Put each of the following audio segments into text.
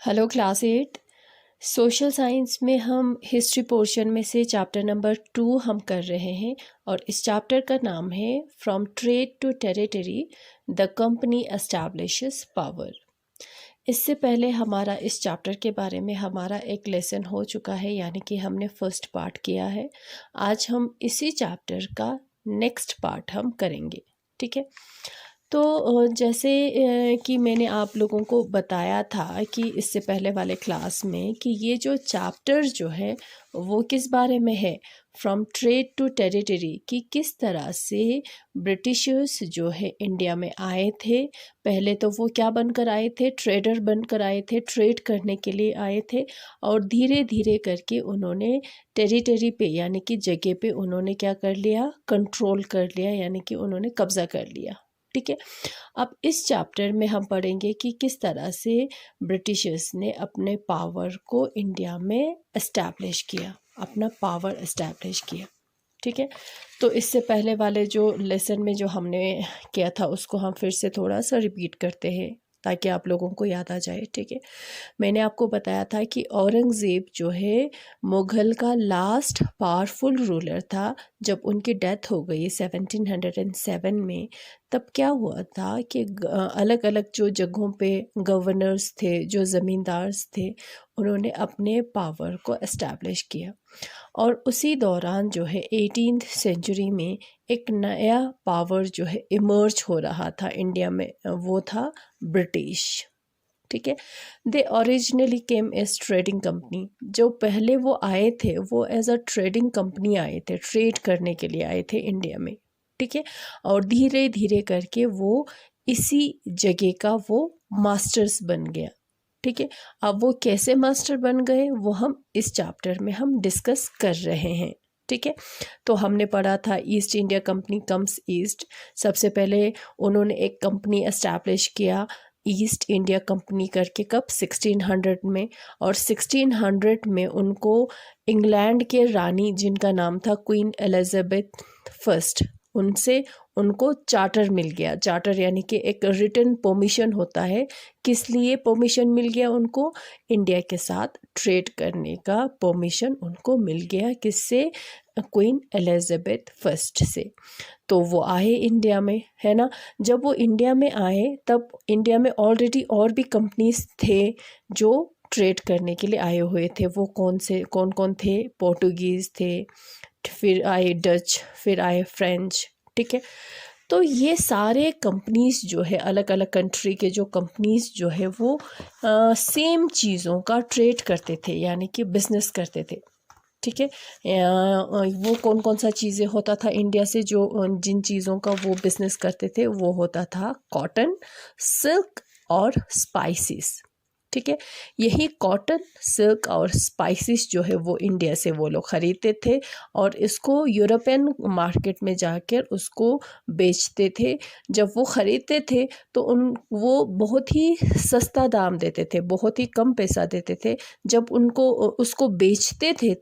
Hello class 8। Social science में हम history portion में से चैप्टर नंबर 2 हम कर रहे हैं और इस चैप्टर का नाम है from trade to territory the company establishes power. इससे पहले हमारा इस चैप्टर के बारे में हमारा एक लेसन हो चुका है, यानी कि हमने फर्स्ट पार्ट किया है। आज हम इसी चैप्टर का नेक्स्ट पार्ट हम करेंगे, ठीक है। तो जैसे कि मैंने आप लोगों को बताया था कि इससे पहले वाले क्लास में कि ये जो चैप्टर जो है वो किस बारे में है, फ्रॉम ट्रेड टू टेरिटरी, कि किस तरह से ब्रिटिशर्स जो है इंडिया में आए थे। पहले तो वो क्या बनकर आए थे, ट्रेडर बनकर आए थे, ट्रेड करने के लिए आए थे और धीरे धीरे करके उन्होंने टेरिटरी पे यानी कि जगह पे उन्होंने क्या कर लिया, कंट्रोल कर लिया, यानी कि उन्होंने कब्जा कर लिया, ठीक है। अब इस चैप्टर में हम पढ़ेंगे कि किस तरह से ब्रिटिशर्स ने अपने पावर को इंडिया में एस्टैब्लिश किया, अपना पावर एस्टैब्लिश किया, ठीक है। तो इससे पहले वाले जो लेसन में जो हमने किया था उसको हम फिर से थोड़ा सा रिपीट करते हैं ताकि आप लोगों को याद आ जाए, ठीक है। मैंने आपको बताया था कि औरंगज़ेब जो है मुग़ल का लास्ट पावरफुल रूलर था। जब उनकी डेथ हो गई 1707 में, तब क्या हुआ था कि अलग अलग जो जगहों पे गवर्नर्स थे, जो ज़मींदार्स थे, उन्होंने अपने पावर को एस्टैब्लिश किया और उसी दौरान जो है 18th सेंचुरी में एक नया पावर जो है इमर्ज हो रहा था इंडिया में, वो था ब्रिटिश, ठीक है। They originally came as trading company. जो पहले वो आए थे वो एज अ ट्रेडिंग कंपनी आए थे, ट्रेड करने के लिए आए थे इंडिया में, ठीक है। और धीरे धीरे करके वो इसी जगह का वो मास्टर्स बन गया, ठीक है। अब वो कैसे मास्टर बन गए वो हम इस चैप्टर में हम डिस्कस कर रहे हैं, ठीक है। तो हमने पढ़ा था east India company comes east. सबसे पहले उन्होंने एक कंपनी एस्टैब्लिश किया ईस्ट इंडिया कंपनी करके, कब, 1600 में। और 1600 में उनको इंग्लैंड के रानी जिनका नाम था क्वीन एलिजाबेथ फर्स्ट, उनसे उनको चार्टर मिल गया। चार्टर यानी कि एक रिटन परमिशन होता है। किस लिए परमिशन मिल गया उनको? इंडिया के साथ ट्रेड करने का परमिशन उनको मिल गया। किससे? क्वीन एलिजाबेथ फर्स्ट से। तो वो आए इंडिया में, है ना। जब वो इंडिया में आए तब इंडिया में ऑलरेडी और भी कंपनीज थे जो ट्रेड करने के लिए आए हुए थे। वो कौन कौन थे? पोर्टुगीज़ थे, फिर आए डच, फिर आए फ्रेंच, ठीक है। तो ये सारे कंपनीज जो है, अलग अलग कंट्री के जो कंपनीज जो है वो सेम चीज़ों का ट्रेड करते थे, यानी कि बिजनेस करते थे, ठीक है। वो कौन कौन सा चीज़ें होता था इंडिया से, जो जिन चीज़ों का वो बिजनेस करते थे वो होता था कॉटन, सिल्क और स्पाइसेस, ठीक है। यही कॉटन, सिल्क और स्पाइसेस जो है वो इंडिया से वो लोग ख़रीदते थे और इसको यूरोपियन मार्केट में जाकर उसको बेचते थे। जब वो ख़रीदते थे तो वो बहुत ही सस्ता दाम देते थे, बहुत ही कम पैसा देते थे। जब उनको उसको बेचते थे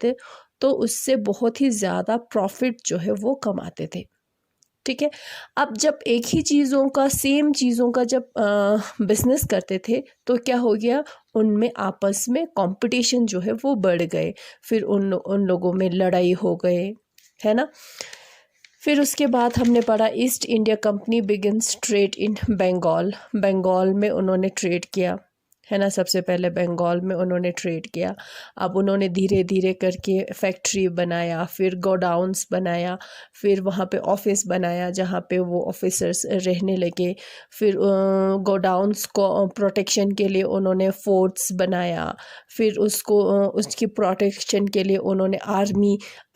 तो उससे बहुत ही ज़्यादा प्रॉफिट जो है वो कमाते थे, ठीक है। अब जब एक ही चीज़ों का, सेम चीज़ों का जब बिजनेस करते थे तो क्या हो गया, उनमें आपस में कंपटीशन जो है वो बढ़ गए। फिर उन लोगों में लड़ाई हो गए, है ना। फिर उसके बाद हमने पढ़ा East India Company begins trade in Bengal. Bengal में उन्होंने ट्रेड किया, है ना। सबसे पहले बंगाल में उन्होंने ट्रेड किया। अब उन्होंने धीरे धीरे करके फैक्ट्री बनाया, फिर गोडाउन्स बनाया, फिर वहाँ पे ऑफिस बनाया जहाँ पे वो ऑफिसर्स रहने लगे। फिर गोडाउन्स को प्रोटेक्शन के लिए उन्होंने फोर्ट्स बनाया। फिर उसकी प्रोटेक्शन के लिए उन्होंने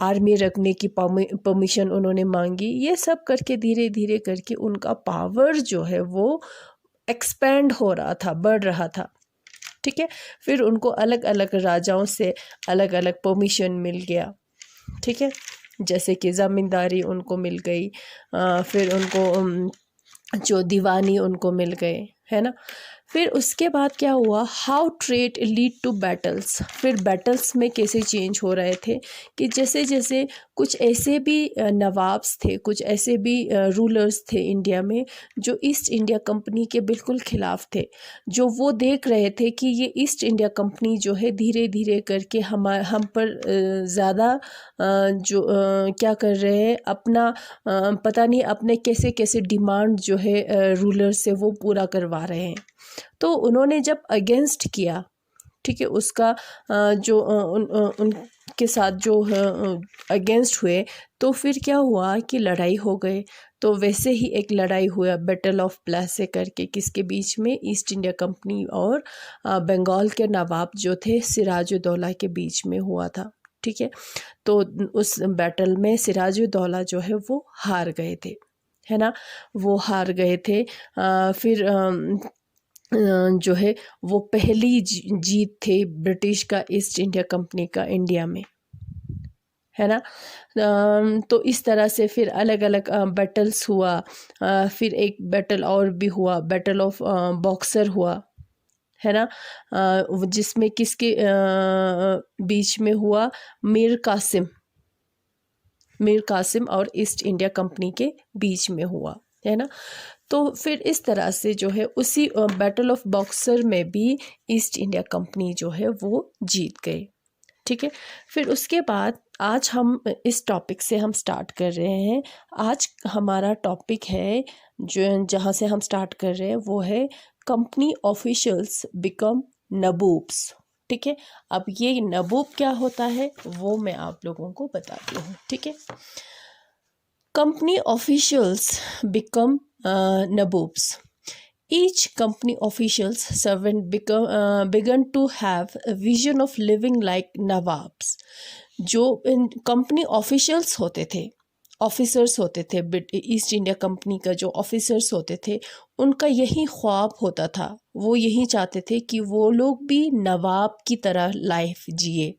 आर्मी रखने की परमिशन उन्होंने मांगी। ये सब करके धीरे धीरे करके उनका पावर जो है वो एक्सपेंड हो रहा था, बढ़ रहा था, ठीक है। फिर उनको अलग अलग राजाओं से अलग अलग परमिशन मिल गया, ठीक है। जैसे कि ज़मींदारी उनको मिल गई, फिर उनको जो दीवानी उनको मिल गए, है ना। फिर उसके बाद क्या हुआ, how trade lead to battles, फिर बैटल्स में कैसे चेंज हो रहे थे कि जैसे जैसे कुछ ऐसे भी नवाब्स थे, कुछ ऐसे भी रूलर्स थे इंडिया में जो ईस्ट इंडिया कंपनी के बिल्कुल ख़िलाफ़ थे, जो वो देख रहे थे कि ये ईस्ट इंडिया कंपनी जो है धीरे धीरे करके हम पर ज़्यादा क्या कर रहे हैं, अपना पता नहीं अपने कैसे कैसे डिमांड जो है रूलर से वो पूरा करवा रहे हैं। तो उन्होंने जब अगेंस्ट किया, ठीक है, उसका उनके साथ जो अगेंस्ट हुए, तो फिर क्या हुआ कि लड़ाई हो गई। तो वैसे ही एक लड़ाई हुआ बैटल ऑफ प्लासी करके, किसके बीच में, ईस्ट इंडिया कंपनी और बंगाल के नवाब जो थे सिराजुद्दौला के बीच में हुआ था, ठीक है। तो उस बैटल में सिराजुद्दौला जो है वो हार गए थे, है ना, वो हार गए थे। फिर जो है वो पहली जीत थी ब्रिटिश का ईस्ट इंडिया कंपनी का इंडिया में, है ना। तो इस तरह से फिर अलग अलग बैटल्स हुआ। फिर एक बैटल और भी हुआ, बैटल ऑफ बॉक्सर हुआ, है ना, जिसमें किसके बीच में हुआ, मीर कासिम और ईस्ट इंडिया कंपनी के बीच में हुआ, है ना। तो फिर इस तरह से जो है उसी बैटल ऑफ बॉक्सर में भी ईस्ट इंडिया कंपनी जो है वो जीत गई, ठीक है। फिर उसके बाद आज हम इस टॉपिक से हम स्टार्ट कर रहे हैं। आज हमारा टॉपिक है जो जहाँ से हम स्टार्ट कर रहे हैं वो है कंपनी ऑफिशियल्स बिकम नबूब्स, ठीक है। अब ये नबूब क्या होता है वो मैं आप लोगों को बताती हूँ, ठीक है। Company officials become nabobs. Each company official's servant began to have a vision of living like nababs. जो कंपनी ऑफिशियल्स होते थे, ऑफिसर्स होते थे, ईस्ट इंडिया कंपनी का जो ऑफिसर्स होते थे, उनका यही ख्वाब होता था, वो यही चाहते थे कि वो लोग भी नवाब की तरह लाइफ जिए,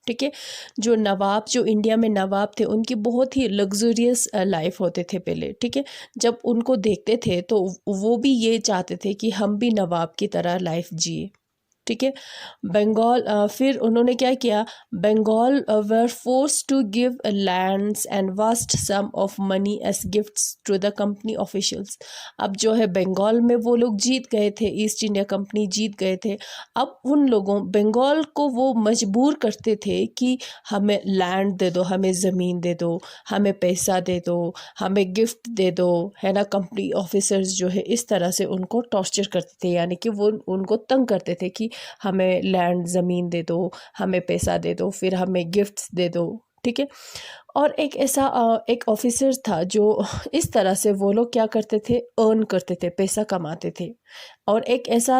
ठीक है। जो नवाब, जो इंडिया में नवाब थे, उनकी बहुत ही लग्जरियस लाइफ होते थे पहले, ठीक है। जब उनको देखते थे तो वो भी ये चाहते थे कि हम भी नवाब की तरह लाइफ जिए, ठीक है। बंगाल, फिर उन्होंने क्या किया, Bengal were force to give lands and vast sum of money as gifts to the company officials. अब जो है बंगाल में वो लोग जीत गए थे, ईस्ट इंडिया कंपनी जीत गए थे। अब उन लोगों, बंगाल को वो मजबूर करते थे कि हमें लैंड दे दो, हमें ज़मीन दे दो, हमें पैसा दे दो, हमें गिफ्ट दे दो, है ना। कंपनी ऑफिसर्स जो है इस तरह से उनको टॉर्चर करते थे, यानी कि वो उनको तंग करते थे कि हमें लैंड, ज़मीन दे दो, हमें पैसा दे दो, फिर हमें गिफ्ट्स दे दो, ठीक है। और एक ऐसा एक ऑफिसर था जो इस तरह से वो लोग क्या करते थे, अर्न करते थे, पैसा कमाते थे। और एक ऐसा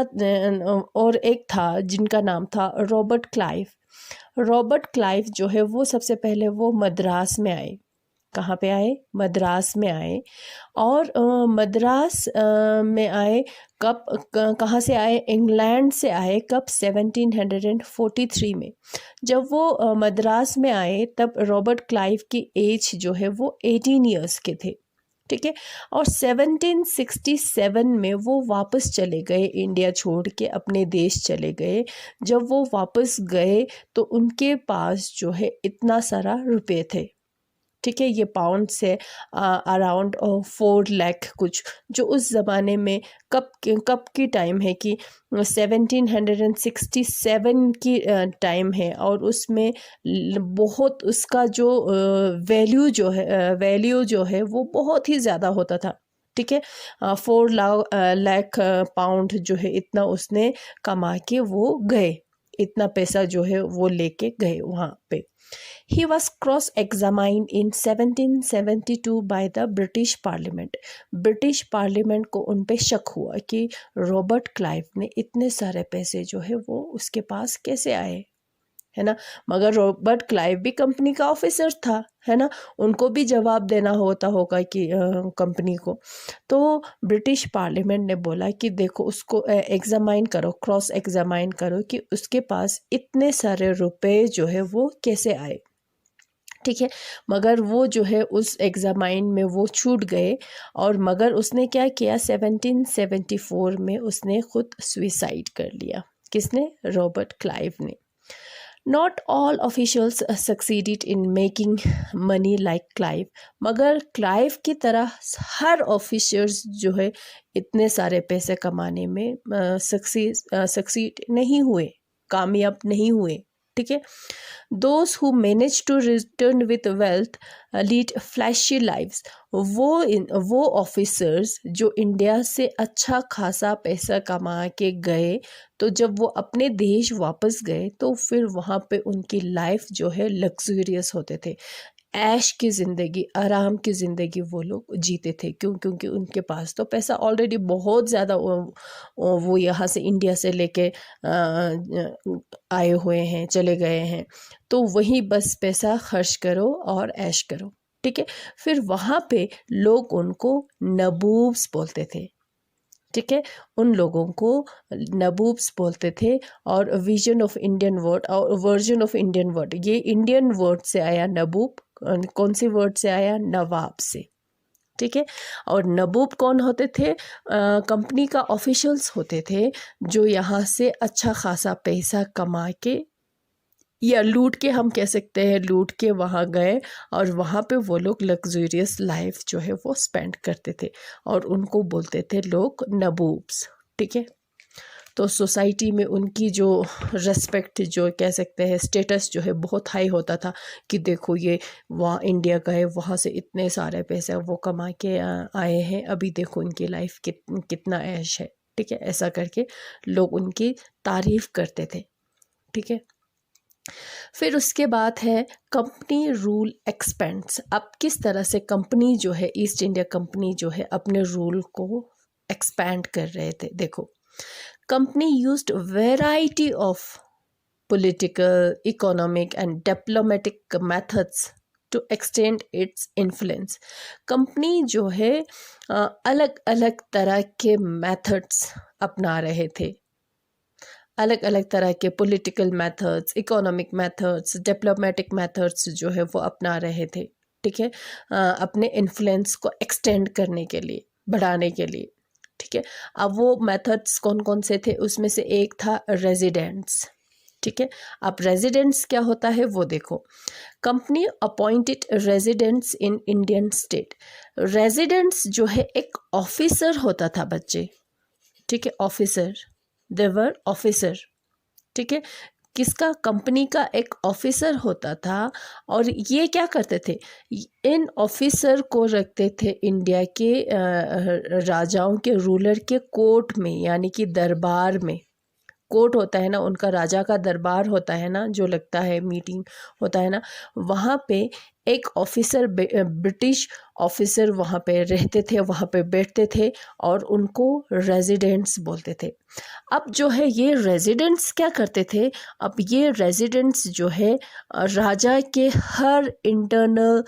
और एक था जिनका नाम था रॉबर्ट क्लाइव। रॉबर्ट क्लाइव जो है वो सबसे पहले वो मद्रास में आए। कहाँ पे आए, मद्रास में आए। और मद्रास में आए कब, कहाँ से आए, इंग्लैंड से आए। कब, 1743 में। जब वो मद्रास में आए तब रॉबर्ट क्लाइव की एज जो है वो 18 ईयर्स के थे, ठीक है। और 1767 में वो वापस चले गए, इंडिया छोड़ के अपने देश चले गए। जब वो वापस गए तो उनके पास जो है इतना सारा रुपए थे, ठीक है। ये पाउंड से अराउंड 4 लाख कुछ, जो उस ज़माने में कब की टाइम है कि 1767 की टाइम है। और उसमें बहुत उसका जो वैल्यू जो है वो बहुत ही ज़्यादा होता था, ठीक है। 4 लाख पाउंड जो है इतना उसने कमा के वो गए, इतना पैसा जो है वो लेके गए वहाँ पे। He was cross-examined in 1772 by the British Parliament. British parliament को उन पे शक हुआ कि रॉबर्ट क्लाइव ने इतने सारे पैसे जो है वो उसके पास कैसे आए, है ना। मगर रॉबर्ट क्लाइव भी कंपनी का ऑफिसर था, है ना, उनको भी जवाब देना होगा कि कंपनी को। तो ब्रिटिश पार्लियामेंट ने बोला कि देखो उसको एग्जामाइन करो, क्रॉस एग्जामाइन करो कि उसके पास इतने सारे रुपए जो है वो कैसे आए। ठीक है। मगर वो जो है उस एग्जामाइन में वो छूट गए, और मगर उसने क्या किया, 1774 में उसने खुद सुइसाइड कर लिया। किसने? रॉबर्ट क्लाइव ने। Not all officials succeeded in making money like Clive, मगर क्लाइव की तरह हर ऑफिसर्स जो है इतने सारे पैसे कमाने में सक्सीड नहीं हुए, कामयाब नहीं हुए। ठीक है। Those who manage to return with wealth lead flashy lives. वो ऑफिसर्स जो इंडिया से अच्छा खासा पैसा कमा के गए, तो जब वो अपने देश वापस गए तो फिर वहाँ पे उनकी लाइफ जो है लग्जूरियस होते थे, ऐश की ज़िंदगी, आराम की ज़िंदगी वो लोग जीते थे। क्यों? क्योंकि उनके पास तो पैसा ऑलरेडी बहुत ज़्यादा वो यहाँ से इंडिया से लेके आए हुए हैं, चले गए हैं, तो वही बस पैसा खर्च करो और ऐश करो। ठीक है। फिर वहाँ पे लोग उनको नबूब्स बोलते थे। ठीक है। उन लोगों को नबूब्स बोलते थे। और विजन ऑफ इंडियन वर्ड और वर्जन ऑफ इंडियन वर्ड, ये इंडियन वर्ड से आया नबूब। कौन सी वर्ड से आया? नवाब से। ठीक है। और नबूब कौन होते थे? कंपनी का ऑफिशियल्स होते थे, जो यहाँ से अच्छा खासा पैसा कमा के या लूट के, हम कह सकते हैं लूट के वहाँ गए, और वहाँ पे वो लोग लग्जूरियस लाइफ जो है वो स्पेंड करते थे, और उनको बोलते थे लोग नबूब्स। ठीक है। तो सोसाइटी में उनकी जो रेस्पेक्ट, जो कह सकते हैं स्टेटस जो है बहुत हाई होता था, कि देखो ये वहाँ इंडिया गए, वहाँ से इतने सारे पैसे वो कमा के आए हैं, अभी देखो इनकी लाइफ कितना ऐश है। ठीक है। ऐसा करके लोग उनकी तारीफ करते थे। ठीक है। फिर उसके बाद है कंपनी रूल एक्सपेंड्स। अब किस तरह से कंपनी जो है, ईस्ट इंडिया कंपनी जो है, अपने रूल को एक्सपैंड कर रहे थे। देखो, company used variety of political, economic and diplomatic methods to extend its influence. Company जो है अलग अलग तरह के मेथड्स अपना रहे थे, अलग अलग तरह के political methods, economic methods, diplomatic methods जो है वो अपना रहे थे। ठीक है। अपने इन्फ्लुएंस को एक्सटेंड करने के लिए, बढ़ाने के लिए। ठीक है। अब वो मेथड्स कौन कौन से थे? उसमें से एक था रेजिडेंट्स। ठीक है। अब रेजिडेंट्स क्या होता है वो देखो। Company appointed residents in Indian state. Residents जो है एक ऑफिसर होता था बच्चे। ठीक है। ऑफिसर, देवर ऑफिसर। ठीक है। किसका? कंपनी का एक ऑफिसर होता था, और ये क्या करते थे? इन ऑफिसर को रखते थे इंडिया के राजाओं के, रूलर के कोर्ट में, यानी कि दरबार में। कोर्ट होता है ना उनका, राजा का दरबार होता है ना, जो लगता है, मीटिंग होता है ना, वहाँ पे एक ऑफिसर, ब्रिटिश ऑफिसर वहाँ पे रहते थे, वहाँ पे बैठते थे, और उनको रेजिडेंट्स बोलते थे। अब जो है ये रेजिडेंट्स क्या करते थे? अब ये रेजिडेंट्स जो है राजा के हर इंटरनल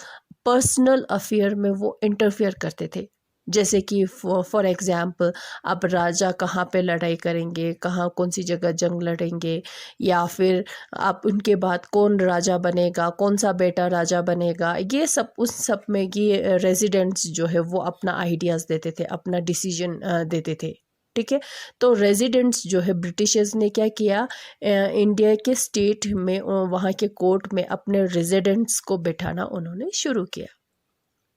पर्सनल अफेयर में वो इंटरफेयर करते थे। जैसे कि फॉर एग्ज़ाम्पल, अब राजा कहाँ पे लड़ाई करेंगे, कहाँ कौन सी जगह जंग लड़ेंगे, या फिर आप उनके बाद कौन राजा बनेगा, कौन सा बेटा राजा बनेगा, ये सब उस सब में ये रेजिडेंट्स जो है वो अपना आइडियाज़ देते थे, अपना डिसीजन देते थे। ठीक है। तो रेजिडेंट्स जो है, ब्रिटिशर्स ने क्या किया, इंडिया के स्टेट में, वहाँ के कोर्ट में अपने रेजिडेंट्स को बिठाना उन्होंने शुरू किया।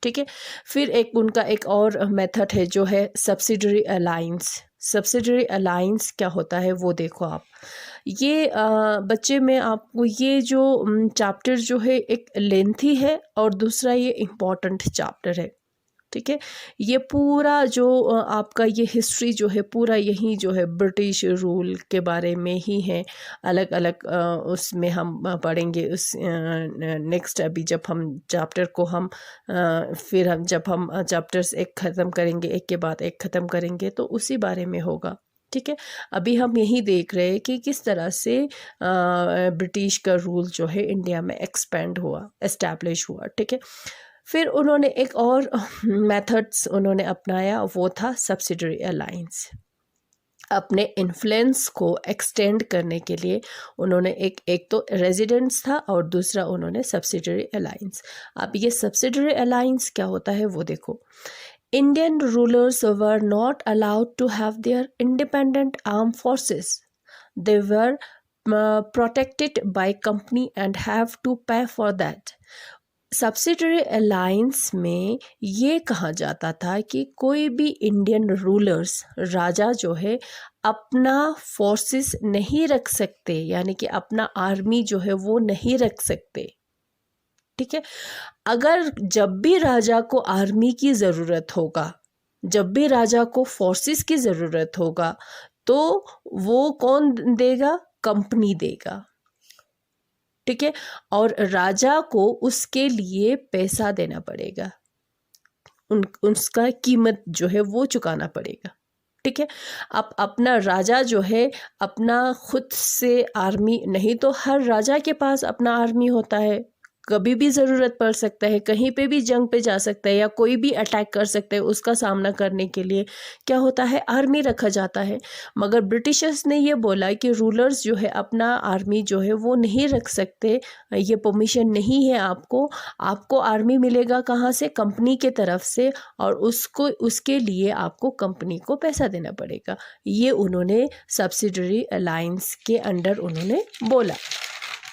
ठीक है। फिर एक उनका एक और मेथड है जो है सब्सिडरी अलायंस। सब्सिडरी अलायंस क्या होता है वो देखो आप। ये बच्चे में आपको ये जो चैप्टर जो है एक लेंथी है, और दूसरा ये इम्पॉर्टेंट चैप्टर है। ठीक है। ये पूरा जो आपका ये हिस्ट्री जो है पूरा यही जो है ब्रिटिश रूल के बारे में ही है। अलग अलग उसमें हम पढ़ेंगे उस नेक्स्ट, अभी जब हम चैप्टर को हम फिर हम जब हम चैप्टर्स एक ख़त्म करेंगे, एक के बाद एक ख़त्म करेंगे, तो उसी बारे में होगा। ठीक है। अभी हम यही देख रहे हैं कि किस तरह से ब्रिटिश का रूल जो है इंडिया में एक्सपेंड हुआ, एस्टैब्लिश हुआ। ठीक है। फिर उन्होंने एक और मेथड्स उन्होंने अपनाया, वो था सब्सिडरी अलायंस। अपने इन्फ्लुएंस को एक्सटेंड करने के लिए उन्होंने एक तो रेजिडेंट्स था और दूसरा उन्होंने सब्सिडरी अलायंस। अब ये सब्सिडरी अलायंस क्या होता है वो देखो। Indian rulers were not allowed to have their independent arm forces, they were protected by company and have to pay for that. Subsidiary alliance में ये कहा जाता था कि कोई भी इंडियन रूलर्स, राजा जो है, अपना फोर्सेस नहीं रख सकते, यानी कि अपना आर्मी जो है वो नहीं रख सकते। ठीक है, अगर जब भी राजा को आर्मी की ज़रूरत होगा, जब भी राजा को फोर्सेस की ज़रूरत होगा, तो वो कौन देगा? कंपनी देगा। ठीक है, और राजा को उसके लिए पैसा देना पड़ेगा, उसका कीमत जो है वो चुकाना पड़ेगा। ठीक है, अब अपना राजा जो है अपना खुद से आर्मी नहीं, तो हर राजा के पास अपना आर्मी होता है, कभी भी ज़रूरत पड़ सकता है, कहीं पे भी जंग पे जा सकता है या कोई भी अटैक कर सकते हैं, उसका सामना करने के लिए क्या होता है? आर्मी रखा जाता है। मगर ब्रिटिशर्स ने ये बोला कि रूलर्स जो है अपना आर्मी जो है वो नहीं रख सकते, ये परमिशन नहीं है आपको। आपको आर्मी मिलेगा कहाँ से? कंपनी के तरफ से, और उसके लिए आपको कंपनी को पैसा देना पड़ेगा। ये उन्होंने सब्सिडरी अलायंस के अंडर उन्होंने बोला।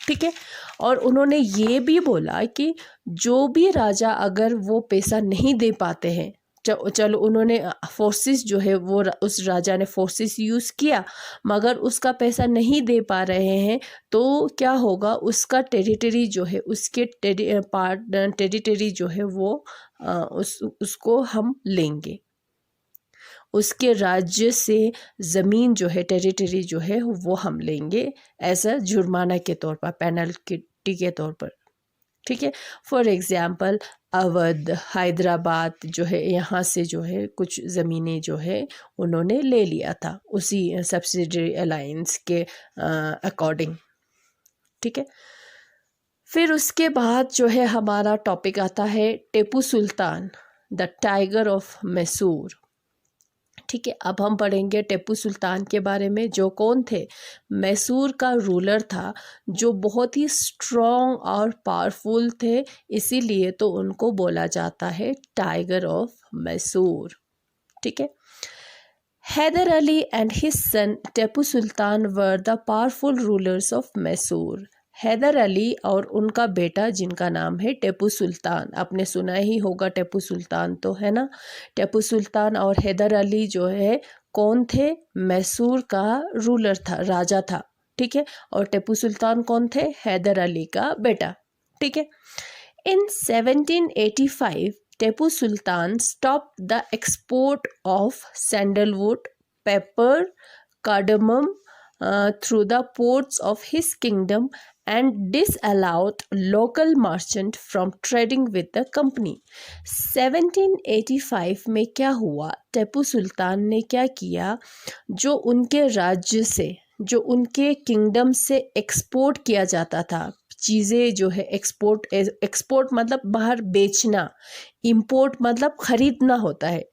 ठीक है, और उन्होंने ये भी बोला कि जो भी राजा अगर वो पैसा नहीं दे पाते हैं, चलो उन्होंने फोर्सेस जो है वो उस राजा ने फोर्सेस यूज़ किया मगर उसका पैसा नहीं दे पा रहे हैं, तो क्या होगा? उसका टेरिटरी जो है, उसके टेरिटरी जो है वो उसको हम लेंगे, उसके राज्य से ज़मीन जो है, टेरिटरी जो है वो हम लेंगे एज अ जुर्माना के तौर पर, पेनल्टी के तौर पर। ठीक है, फॉर एग्ज़ाम्पल अवध, हैदराबाद जो है, यहाँ से जो है कुछ ज़मीनें जो है उन्होंने ले लिया था उसी सब्सिडरी अलायंस के अकॉर्डिंग। ठीक है, फिर उसके बाद जो है हमारा टॉपिक आता है Tipu Sultan, the tiger of Mysore. ठीक है, अब हम पढ़ेंगे टीपू सुल्तान के बारे में, जो कौन थे? मैसूर का रूलर था, जो बहुत ही स्ट्रॉन्ग और पावरफुल थे, इसीलिए तो उनको बोला जाता है टाइगर ऑफ मैसूर। ठीक है, Hyder Ali and his son Tipu Sultan were the powerful rulers of Mysore. Hyder Ali और उनका बेटा जिनका नाम है टीपू सुल्तान, आपने सुना ही होगा टीपू सुल्तान तो, है ना? टीपू सुल्तान और हैदर अली जो है कौन थे? मैसूर का रूलर था, राजा था। ठीक है, और टीपू सुल्तान कौन थे? हैदर अली का बेटा। ठीक है, इन 1785 Tipu Sultan stopped the export of sandalwood, pepper, cardamom through the ports of his kingdom and disallowed local merchant from trading with the company. 1785 में क्या हुआ? टीपू सुल्तान ने क्या किया? जो उनके राज्य से, जो उनके किंगडम से एक्सपोर्ट किया जाता था, चीज़ें जो है एक्सपोर्ट मतलब बाहर बेचना, इंपोर्ट मतलब ख़रीदना होता है,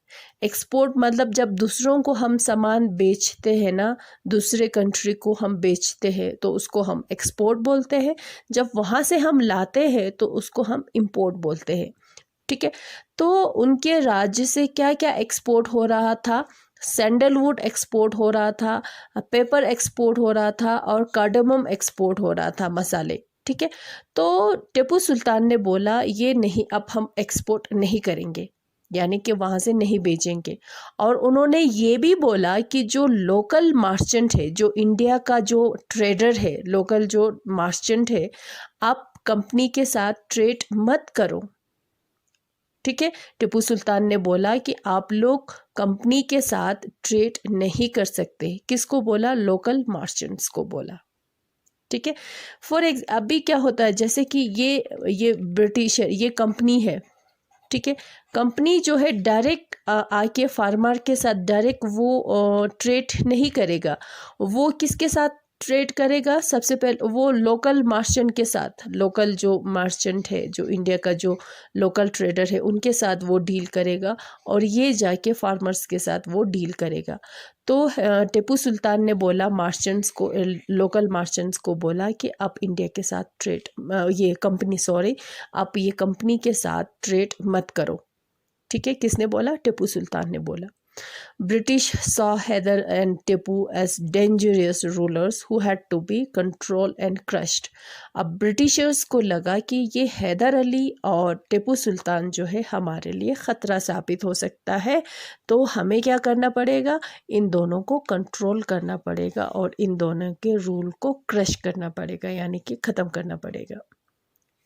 एक्सपोर्ट मतलब जब दूसरों को हम सामान बेचते हैं ना, दूसरे कंट्री को हम बेचते हैं तो उसको हम एक्सपोर्ट बोलते हैं, जब वहाँ से हम लाते हैं तो उसको हम इंपोर्ट बोलते हैं। ठीक है, तो उनके राज्य से क्या क्या एक्सपोर्ट हो रहा था? सैंडलवुड एक्सपोर्ट हो रहा था, पेपर एक्सपोर्ट हो रहा था और कार्डमम एक्सपोर्ट हो रहा था, मसाले। ठीक है, तो टीपू सुल्तान ने बोला ये नहीं, अब हम एक्सपोर्ट नहीं करेंगे, यानी कि वहाँ से नहीं बेचेंगे। और उन्होंने ये भी बोला कि जो लोकल मर्चेंट है, जो इंडिया का जो ट्रेडर है, लोकल जो मर्चेंट है, आप कंपनी के साथ ट्रेड मत करो। ठीक है, टीपू सुल्तान ने बोला कि आप लोग कंपनी के साथ ट्रेड नहीं कर सकते। किसको बोला? लोकल मर्चेंट्स को बोला। ठीक है, अभी क्या होता है, जैसे कि ये ब्रिटिश है, ये कंपनी है। ठीक है, कंपनी जो है डायरेक्ट आके फार्मर के साथ डायरेक्ट वो ट्रेड नहीं करेगा, वो किसके साथ ट्रेड करेगा, सबसे पहले वो लोकल मर्चेंट के साथ, लोकल जो मर्चेंट है, जो इंडिया का जो लोकल ट्रेडर है, उनके साथ वो डील करेगा और ये जाके फार्मर्स के साथ वो डील करेगा। तो टीपू सुल्तान ने बोला मर्चेंट्स को, लोकल मर्चेंट्स को बोला कि आप इंडिया के साथ ट्रेड, ये कंपनी, सॉरी, आप ये कंपनी के साथ ट्रेड मत करो। ठीक है, किसने बोला? टीपू सुल्तान ने बोला। British saw Hyder and Tipu as dangerous rulers who had to be controlled and crushed. अब ब्रिटिशर्स को लगा कि ये हैदर अली और टीपू सुल्तान जो है हमारे लिए ख़तरा साबित हो सकता है, तो हमें क्या करना पड़ेगा? इन दोनों को कंट्रोल करना पड़ेगा और इन दोनों के रूल को क्रश करना पड़ेगा, यानी कि ख़त्म करना पड़ेगा।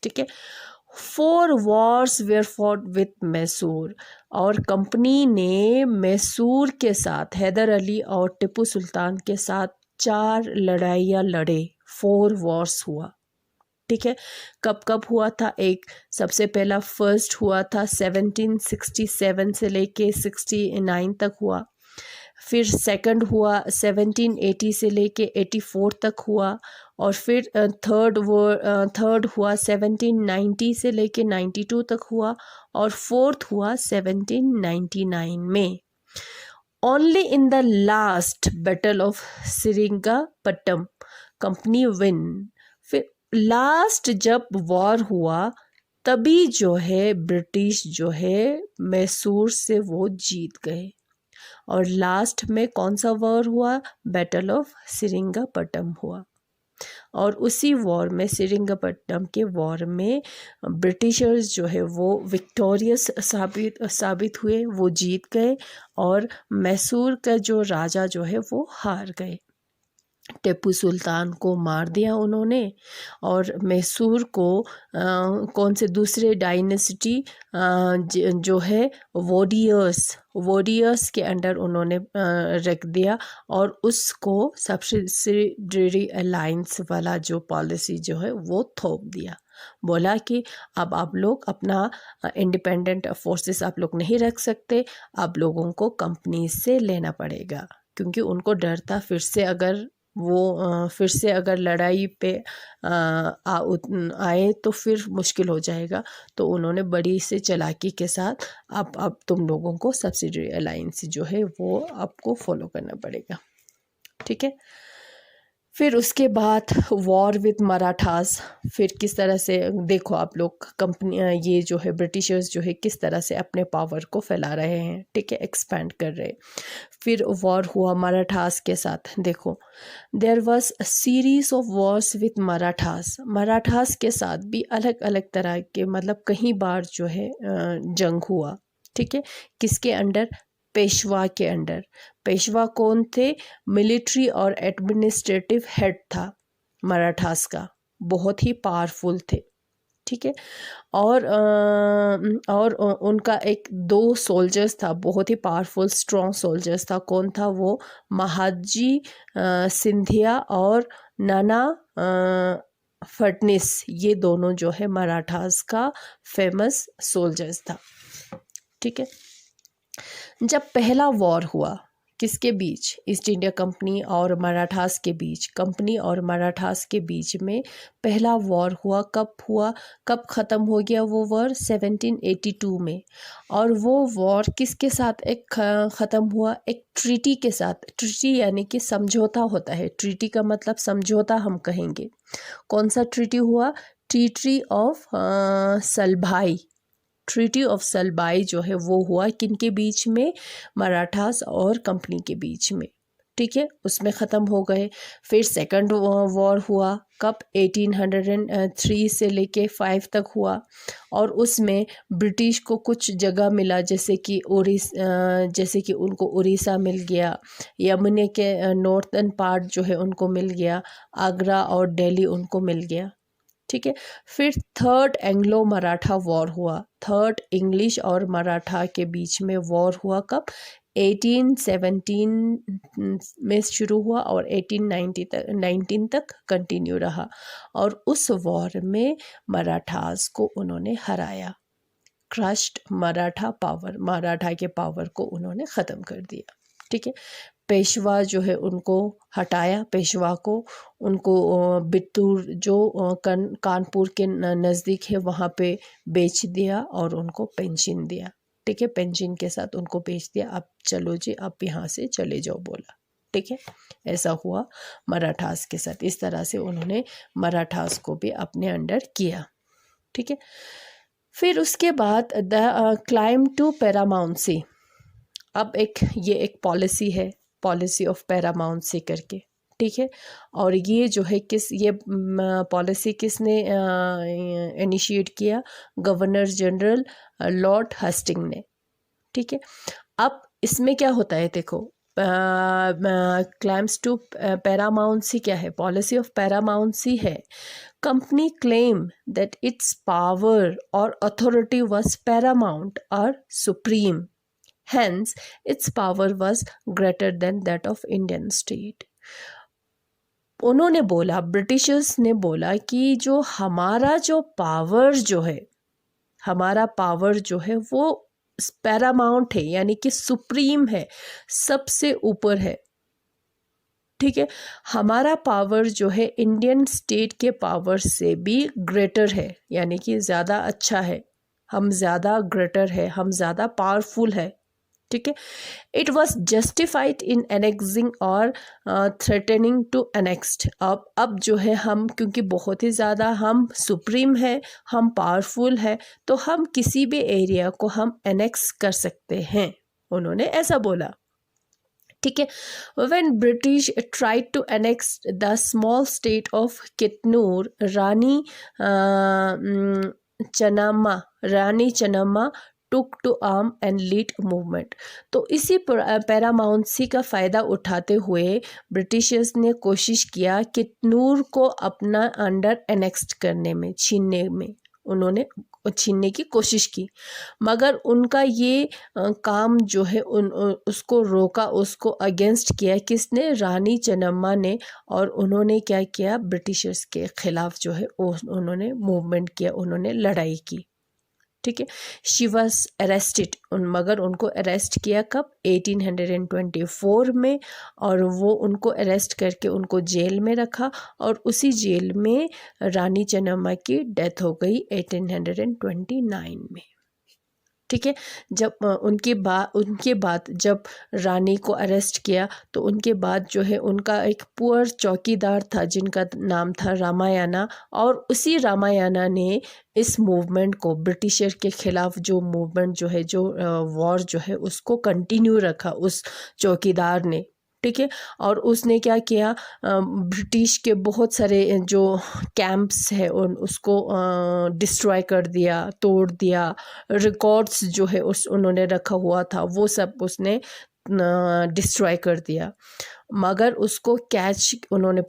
ठीक है। 4 wars were fought with Mysore, और कंपनी ने मैसूर के साथ, हैदर अली और टीपू सुल्तान के साथ 4 लड़ाइयाँ लड़े। 4 wars हुआ। ठीक है, कब कब हुआ था? एक सबसे पहला फर्स्ट हुआ था 1767 से लेके 69 तक हुआ। फिर सेकंड हुआ 1780 से लेके 84 तक हुआ। और फिर थर्ड हुआ 1790 से लेके 92 तक हुआ। और फोर्थ हुआ 1799 में। Only in the last battle of Seringapatam company win. फिर लास्ट जब वॉर हुआ तभी जो है ब्रिटिश जो है मैसूर से वो जीत गए। और लास्ट में कौन सा वॉर हुआ? बैटल ऑफ सेरिंगापट्टम हुआ। और उसी वॉर में, सेरिंगापट्टम के वॉर में, ब्रिटिशर्स जो है वो विक्टोरियस साबित हुए, वो जीत गए और मैसूर का जो राजा जो है वो हार गए। टीपू सुल्तान को मार दिया उन्होंने और मैसूर को कौन से दूसरे डायनेसिटी जो है वोडियर्स के अंडर उन्होंने रख दिया और उसको सब्सिडरी अलायंस वाला जो पॉलिसी जो है वो थोप दिया। बोला कि अब आप लोग अपना इंडिपेंडेंट फोर्सेस आप लोग नहीं रख सकते, आप लोगों को कंपनी से लेना पड़ेगा, क्योंकि उनको डर था फिर से अगर लड़ाई पे आए तो फिर मुश्किल हो जाएगा। तो उन्होंने बड़ी से चालाकी के साथ अब तुम लोगों को सब्सिडरी अलायंस जो है वो आपको फॉलो करना पड़ेगा। ठीक है। फिर उसके बाद वॉर विद मराठास, फिर किस तरह से देखो आप लोग, कंपनी ये जो है ब्रिटिशर्स जो है किस तरह से अपने पावर को फैला रहे हैं। ठीक है, एक्सपैंड कर रहे। फिर वॉर हुआ मराठास के साथ। देखो, there was a series of wars with Marathas के साथ भी अलग अलग तरह के, मतलब कई बार जो है जंग हुआ। ठीक है, किसके अंडर? पेशवा के अंडर। पेशवा कौन थे? मिलिट्री और एडमिनिस्ट्रेटिव हेड था मराठास का, बहुत ही पावरफुल थे। ठीक है, और उनका एक 2 सोल्जर्स था, बहुत ही पावरफुल स्ट्रॉन्ग सोल्जर्स था। कौन था वो? महादजी सिंधिया और नाना फडनिस, ये दोनों जो है मराठास का फेमस सोल्जर्स था। ठीक है, जब पहला वॉर हुआ किसके बीच? ईस्ट इंडिया कंपनी और मराठास के बीच। कंपनी और मराठास के बीच में पहला वॉर हुआ। कब ख़त्म हो गया वो वॉर? 1782 में। और वो वॉर किसके साथ ख़त्म हुआ? एक ट्रीटी के साथ। ट्रीटी यानी कि समझौता होता है। ट्रीटी का मतलब समझौता हम कहेंगे। कौन सा ट्रीटी हुआ? Treaty of Salbai. Treaty of Salbai जो है वो हुआ किनके बीच में? मराठास और कंपनी के बीच में। ठीक है, उसमें ख़त्म हो गए। फिर सेकंड वॉर हुआ। कब? 1803 से लेके 5 तक हुआ। और उसमें ब्रिटिश को कुछ जगह मिला, जैसे कि उनको उड़ीसा मिल गया, यमुना के नॉर्थन पार्ट जो है उनको मिल गया, आगरा और दिल्ली उनको मिल गया। ठीक है, फिर थर्ड एंग्लो मराठा वॉर हुआ। थर्ड इंग्लिश और मराठा के बीच में वॉर हुआ। कब? 1817 में शुरू हुआ और 1819 तक कंटिन्यू रहा। और उस वॉर में मराठास को उन्होंने हराया। क्रश्ड मराठा के पावर को उन्होंने ख़त्म कर दिया। ठीक है, पेशवा जो है उनको हटाया, पेशवा को, उनको बित्तूर जो कानपुर के नज़दीक है वहाँ पे बेच दिया और उनको पेंशन दिया। ठीक है, पेंशन के साथ उनको बेच दिया, अब चलो जी आप यहाँ से चले जाओ बोला। ठीक है, ऐसा हुआ मराठास के साथ। इस तरह से उन्होंने मराठास को भी अपने अंडर किया। ठीक है, फिर उसके बाद द क्लाइंब टू पैरामाउंसी। अब ये एक पॉलिसी है, पॉलिसी ऑफ पैरामाउंसी करके। ठीक है, और ये जो है ये पॉलिसी किसने इनिशिएट किया? गवर्नर जनरल लॉर्ड हस्टिंग ने। ठीक है, अब इसमें क्या होता है देखो, क्लाइम्स टू पैरामाउंसी क्या है? पॉलिसी ऑफ पैरामाउंसी है, company claim that it's power और अथॉरिटी वाज पैरामाउंट और supreme, hence its power was greater than that of Indian state। उन्होंने बोला, ब्रिटिशर्स ने बोला कि जो हमारा जो पावर जो है, हमारा पावर जो है वो पैरामाउंट है, यानी कि सुप्रीम है, सबसे ऊपर है। ठीक है, हमारा पावर जो है इंडियन स्टेट के पावर से भी ग्रेटर है, यानी कि ज़्यादा अच्छा है, हम ज़्यादा ग्रेटर है, हम ज़्यादा पावरफुल है। ठीक है, it was justified in annexing और थ्रेटनिंग टू एनेक्स्ड। अब जो है हम, क्योंकि बहुत ही ज़्यादा हम सुप्रीम है, हम पावरफुल है, तो हम किसी भी एरिया को हम एनेक्स कर सकते हैं, उन्होंने ऐसा बोला। ठीक है, when British tried to annex the small state of Kittur, Rani Chennamma took to arm and lead movement. तो इसी पैरामाउंसी का फ़ायदा उठाते हुए ब्रिटिशर्स ने कोशिश किया कितनूर को अपना अंडर एनेक्स्ट करने में, उन्होंने छीनने की कोशिश की, मगर उनका ये काम जो है उसको रोका, उसको अगेंस्ट किया किसने? रानी चन्नम्मा ने। और उन्होंने क्या किया? ब्रिटिशर्स के खिलाफ जो है उन्होंने मूवमेंट किया, उन्होंने लड़ाई की। ठीक है, शी वॉज अरेस्टेड, मगर उनको अरेस्ट किया कब? 1824 में, और वो उनको अरेस्ट करके उनको जेल में रखा, और उसी जेल में रानी चन्नम्मा की डेथ हो गई 1829 में। ठीक है, जब उनके बाद जब रानी को अरेस्ट किया, तो उनके बाद जो है उनका एक पुअर चौकीदार था जिनका नाम था रामायणा, और उसी रामायणा ने इस मूवमेंट को, ब्रिटिशर के खिलाफ जो मूवमेंट जो है, जो वॉर जो है, उसको कंटिन्यू रखा उस चौकीदार ने। ठीक है, और उसने क्या किया? ब्रिटिश के बहुत सारे जो कैंप्स है उसको डिस्ट्रॉय कर दिया, तोड़ दिया, रिकॉर्ड्स जो है उन्होंने रखा हुआ था वो सब उसने डिस्ट्रॉय कर दिया, मगर उसको कैच उन्होंने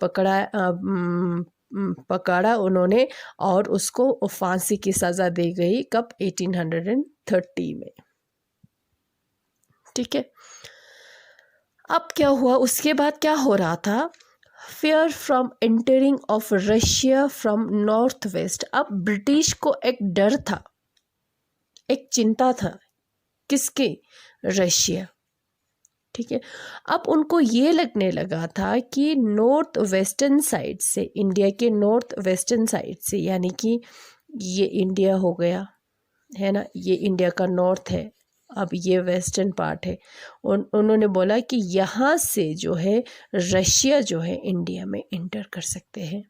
पकड़ा उन्होंने, और उसको फांसी की सज़ा दी गई कब? 1830 में। ठीक है, अब क्या हुआ? उसके बाद क्या हो रहा था? Fair from entering of Russia from north west. अब ब्रिटिश को एक डर था, एक चिंता था, किसके? रशिया। ठीक है, अब उनको ये लगने लगा था कि नॉर्थ वेस्टर्न साइड से, इंडिया के नॉर्थ वेस्टर्न साइड से, यानी कि ये इंडिया हो गया है ना, ये इंडिया का नॉर्थ है, अब ये वेस्टर्न पार्ट है। उन्होंने बोला कि यहाँ से जो है रशिया जो है इंडिया में इंटर कर सकते हैं।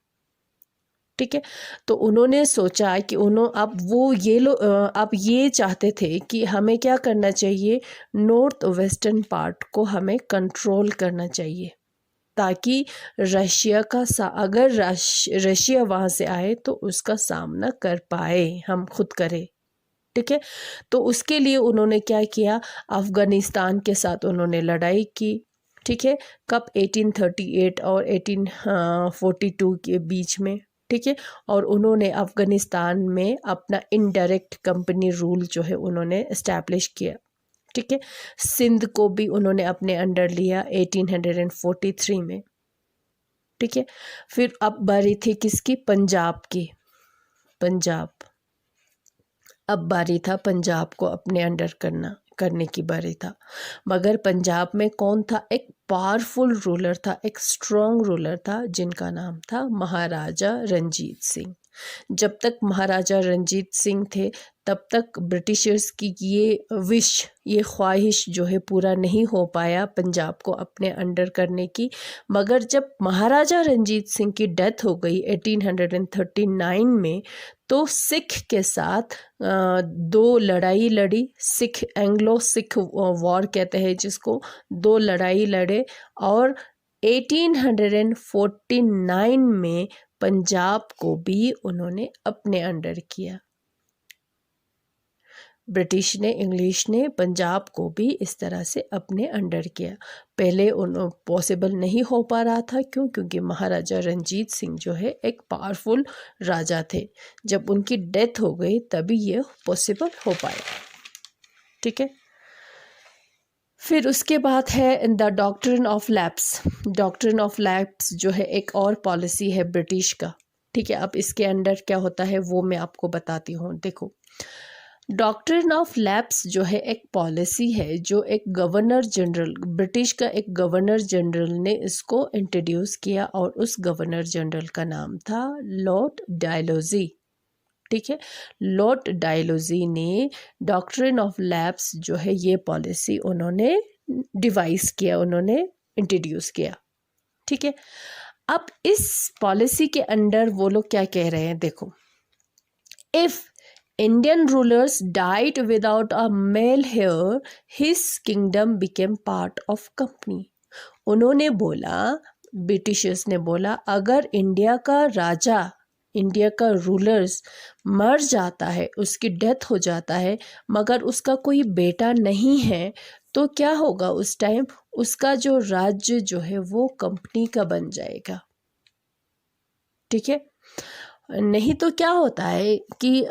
ठीक है, तो उन्होंने सोचा कि अब ये चाहते थे कि हमें क्या करना चाहिए? नॉर्थ वेस्टर्न पार्ट को हमें कंट्रोल करना चाहिए, ताकि रशिया का अगर रशिया वहाँ से आए तो उसका सामना कर पाए, हम खुद करें। ठीक है, तो उसके लिए उन्होंने क्या किया? अफ़गानिस्तान के साथ उन्होंने लड़ाई की। ठीक है, कब? 1838 और 1842 के बीच में। ठीक है, और उन्होंने अफ़गानिस्तान में अपना इनडायरेक्ट कंपनी रूल जो है उन्होंने इस्टेब्लिश किया। ठीक है, सिंध को भी उन्होंने अपने अंडर लिया 1843 में। ठीक है, फिर अब बारी थी किसकी? पंजाब की। अब बारी था पंजाब को अपने अंडर करने की बारी था। मगर पंजाब में कौन था? एक पावरफुल रूलर था, एक स्ट्रॉन्ग रूलर था जिनका नाम था महाराजा रंजीत सिंह। जब तक महाराजा रंजीत सिंह थे तब तक ब्रिटिशर्स की ये विश, ये ख्वाहिश जो है पूरा नहीं हो पाया पंजाब को अपने अंडर करने की। मगर जब महाराजा रंजीत सिंह की डेथ हो गई 1839 में, तो सिख के साथ दो लड़ाई लड़ी। सिख, एंग्लो सिख वॉर कहते हैं जिसको। दो लड़ाई लड़े और 1849 में पंजाब को भी उन्होंने अपने अंडर किया। ब्रिटिश ने, इंग्लिश ने पंजाब को भी इस तरह से अपने अंडर किया। पहले पॉसिबल नहीं हो पा रहा था। क्यों? क्योंकि महाराजा रंजीत सिंह जो है एक पावरफुल राजा थे। जब उनकी डेथ हो गई तभी ये पॉसिबल हो पाया। ठीक है। फिर उसके बाद है the doctrine of lapse. Doctrine of lapse जो है एक और पॉलिसी है ब्रिटिश का। ठीक है। अब इसके अंडर क्या होता है वो मैं आपको बताती हूँ। देखो, डॉक्ट्रिन ऑफ लैप्स जो है एक पॉलिसी है जो एक गवर्नर जनरल, ब्रिटिश का एक गवर्नर जनरल ने इसको इंट्रोड्यूस किया और उस गवर्नर जनरल का नाम था लॉर्ड डायलौजी। ठीक है। लॉर्ड डायलौजी ने डॉक्ट्रिन ऑफ लैप्स जो है ये पॉलिसी उन्होंने डिवाइस किया, उन्होंने इंट्रोड्यूस किया। ठीक है। अब इस पॉलिसी के अंडर वो लोग क्या कह रहे हैं, देखो, if Indian rulers died without a male heir, his kingdom became part of company. उन्होंने बोला, ब्रिटिशर्स ने बोला, अगर इंडिया का राजा, इंडिया का रूलर्स मर जाता है, उसकी डेथ हो जाता है, मगर उसका कोई बेटा नहीं है, तो क्या होगा उस टाइम? उसका जो राज्य जो है वो कंपनी का बन जाएगा। ठीक है। नहीं तो क्या होता है कि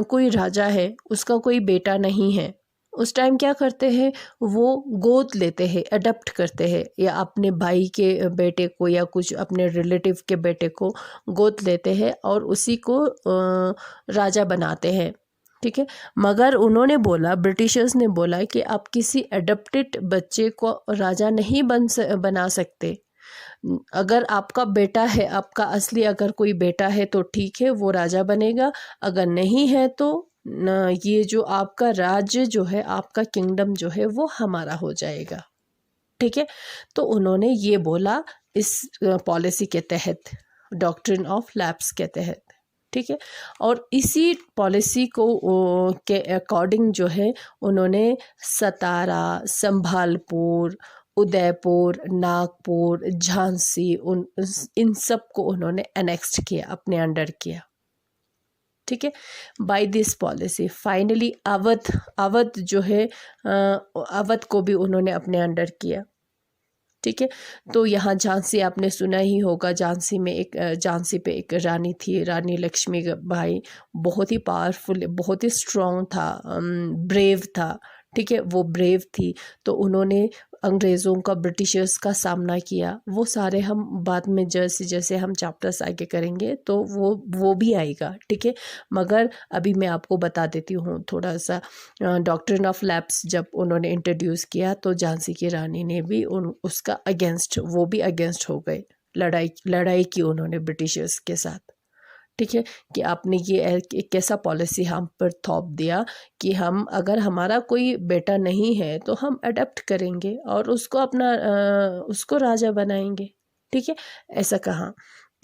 कोई राजा है, उसका कोई बेटा नहीं है, उस टाइम क्या करते हैं, वो गोद लेते हैं, अडॉप्ट करते हैं, या अपने भाई के बेटे को या कुछ अपने रिलेटिव के बेटे को गोद लेते हैं और उसी को राजा बनाते हैं। ठीक है। मगर उन्होंने बोला, ब्रिटिशर्स ने बोला कि आप किसी अडॉप्टेड बच्चे को राजा नहीं बना सकते। अगर आपका बेटा है, आपका असली अगर कोई बेटा है तो ठीक है, वो राजा बनेगा। अगर नहीं है तो ये जो आपका राज्य जो है, आपका किंगडम जो है वो हमारा हो जाएगा। ठीक है। तो उन्होंने ये बोला इस पॉलिसी के तहत, डॉक्ट्रिन ऑफ लैप्स के तहत। ठीक है। और इसी पॉलिसी को के अकॉर्डिंग जो है उन्होंने सतारा, संभालपुर, उदयपुर, नागपुर, झांसी, इन सब को उन्होंने एनेक्स्ट किया, अपने अंडर किया। ठीक है। By this policy finally Awadh जो है, अवध को भी उन्होंने अपने अंडर किया। ठीक है। तो यहाँ झांसी आपने सुना ही होगा। झांसी पे एक रानी थी, रानी लक्ष्मीबाई। बहुत ही पावरफुल, बहुत ही स्ट्रॉन्ग था, ब्रेव था। ठीक है। वो ब्रेव थी, तो उन्होंने अंग्रेज़ों का, ब्रिटिशर्स का सामना किया। वो सारे हम बाद में जैसे जैसे हम चैप्टर्स आगे करेंगे तो वो भी आएगा। ठीक है। मगर अभी मैं आपको बता देती हूँ थोड़ा सा। डॉक्ट्रिन ऑफ लैप्स जब उन्होंने इंट्रोड्यूस किया तो झांसी की रानी ने भी उसका अगेंस्ट, वो भी अगेंस्ट हो गए। लड़ाई की उन्होंने ब्रिटिशर्स के साथ। ठीक है। कि आपने ये एक ऐसा पॉलिसी हम पर थोप दिया कि हम, अगर हमारा कोई बेटा नहीं है तो हम अडॉप्ट करेंगे और उसको उसको राजा बनाएंगे। ठीक है। ऐसा कहा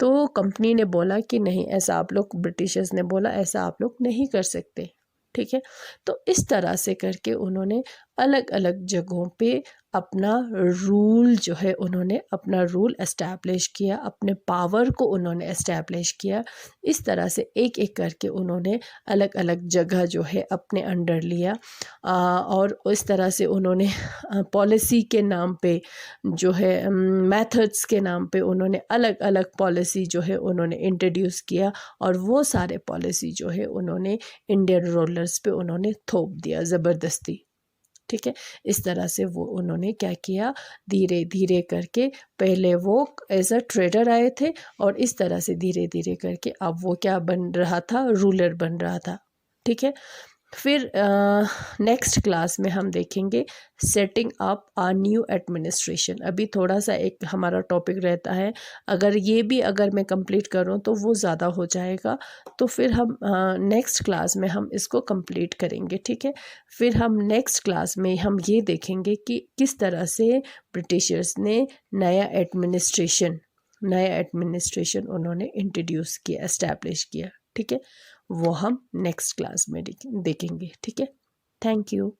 तो कंपनी ने बोला कि नहीं, ऐसा आप लोग, ब्रिटिशर्स ने बोला ऐसा आप लोग नहीं कर सकते। ठीक है। तो इस तरह से करके उन्होंने अलग अलग जगहों पे अपना रूल जो है, उन्होंने अपना रूल एस्टैब्लिश किया, अपने पावर को उन्होंने एस्टैब्लिश किया। इस तरह से एक एक करके उन्होंने अलग अलग जगह जो है अपने अंडर लिया। और इस तरह से उन्होंने पॉलिसी के नाम पे जो है, मेथड्स के नाम पे उन्होंने अलग अलग पॉलिसी जो है उन्होंने इंट्रोड्यूस किया। और वो सारे पॉलिसी जो है उन्होंने इंडियन रूलर्स पे उन्होंने थोप दिया ज़बरदस्ती। ठीक है। इस तरह से वो उन्होंने क्या किया, धीरे धीरे करके, पहले वो एज अ ट्रेडर आए थे और इस तरह से धीरे धीरे करके अब वो क्या बन रहा था, रूलर बन रहा था। ठीक है। फिर नेक्स्ट क्लास में हम देखेंगे सेटिंग अप आ न्यू एडमिनिस्ट्रेशन। अभी थोड़ा सा एक हमारा टॉपिक रहता है, अगर मैं कंप्लीट करूँ तो वो ज़्यादा हो जाएगा, तो फिर हम नेक्स्ट क्लास में हम इसको कंप्लीट करेंगे, ठीक है। फिर हम नेक्स्ट क्लास में हम ये देखेंगे कि किस तरह से ब्रिटिशर्स ने नया एडमिनिस्ट्रेशन उन्होंने इंट्रोड्यूस किया, एस्टैब्लिश किया, ठीक है। वो हम नेक्स्ट क्लास में देखेंगे, ठीक है। Thank you.